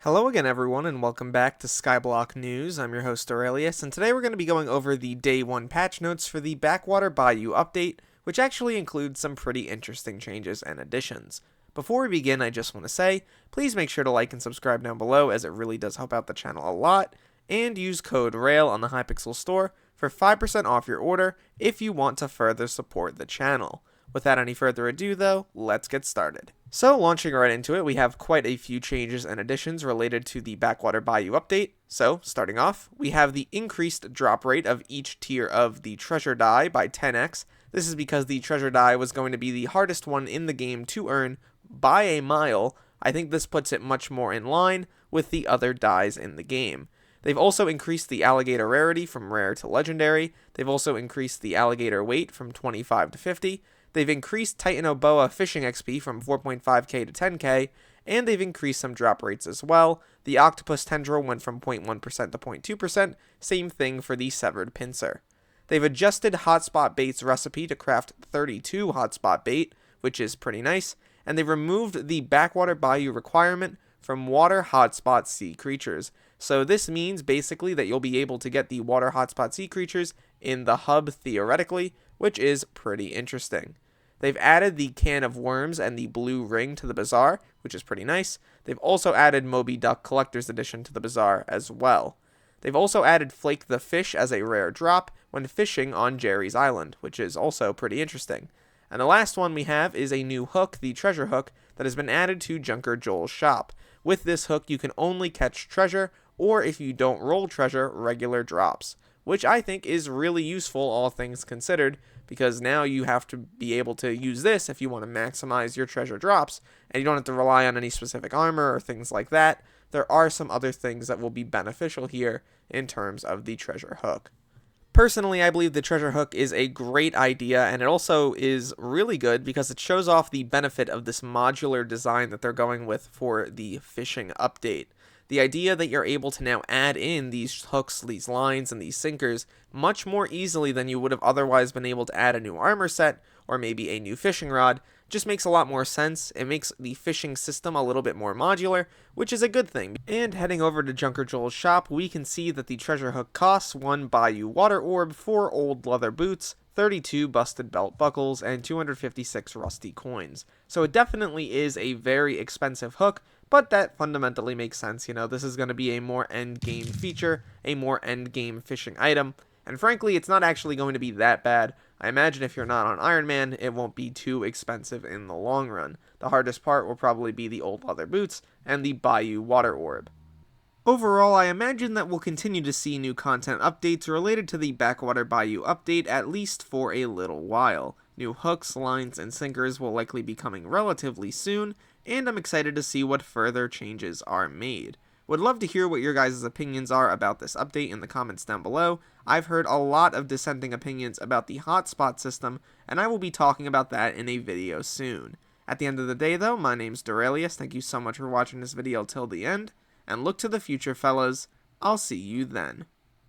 Hello again everyone and welcome back to Skyblock News. I'm your host Derailious, and today we're going to be going over the Day 1 patch notes for the Backwater Bayou update, which actually includes some pretty interesting changes and additions. Before we begin, I just want to say, please make sure to like and subscribe down below as it really does help out the channel a lot, and use code RAIL on the Hypixel store for 5% off your order if you want to further support the channel. Without any further ado though, let's get started. So launching right into it, we have quite a few changes and additions related to the Backwater Bayou update. So starting off, we have the increased drop rate of each tier of the treasure die by 10x. This is because the treasure die was going to be the hardest one in the game to earn by a mile. I think this puts it much more in line with the other dies in the game. They've also increased the alligator rarity from rare to legendary. They've also increased the alligator weight from 25 to 50. They've increased Titanoboa fishing XP from 4.5k to 10k, and they've increased some drop rates as well. The octopus tendril went from 0.1% to 0.2%, same thing for the severed pincer. They've adjusted hotspot bait's recipe to craft 32 hotspot bait, which is pretty nice, and they've removed the Backwater Bayou requirement from water hotspot sea creatures. So this means basically that you'll be able to get the water hotspot sea creatures in the hub theoretically, which is pretty interesting. They've added the can of worms and the blue ring to the bazaar, which is pretty nice. They've also added Moby Duck Collector's Edition to the bazaar as well. They've also added Flake the Fish as a rare drop when fishing on Jerry's Island, which is also pretty interesting. And the last one we have is a new hook, the treasure hook, that has been added to Junker Joel's shop. With this hook, you can only catch treasure, or if you don't roll treasure, regular drops, which I think is really useful, all things considered, because now you have to be able to use this if you want to maximize your treasure drops, and you don't have to rely on any specific armor or things like that. There are some other things that will be beneficial here in terms of the treasure hook. Personally, I believe the treasure hook is a great idea, and it also is really good because it shows off the benefit of this modular design that they're going with for the fishing update. The idea that you're able to now add in these hooks, these lines, and these sinkers much more easily than you would have otherwise been able to add a new armor set or maybe a new fishing rod just makes a lot more sense. It makes the fishing system a little bit more modular, which is a good thing. And heading over to Junker Joel's shop, we can see that the treasure hook costs 1 Bayou water orb, 4 old leather boots, 32 busted belt buckles, and 256 rusty coins. So it definitely is a very expensive hook, but that fundamentally makes sense. You know, this is going to be a more end game feature, a more end game fishing item, and frankly, it's not actually going to be that bad. I imagine if you're not on Iron Man, it won't be too expensive in the long run. The hardest part will probably be the old leather boots and the Bayou water orb. Overall, I imagine that we'll continue to see new content updates related to the Backwater Bayou update at least for a little while. New hooks, lines, and sinkers will likely be coming relatively soon, and I'm excited to see what further changes are made. Would love to hear what your guys' opinions are about this update in the comments down below. I've heard a lot of dissenting opinions about the hotspot system, and I will be talking about that in a video soon. At the end of the day though, my name's Derailious, thank you so much for watching this video till the end, and look to the future fellas, I'll see you then.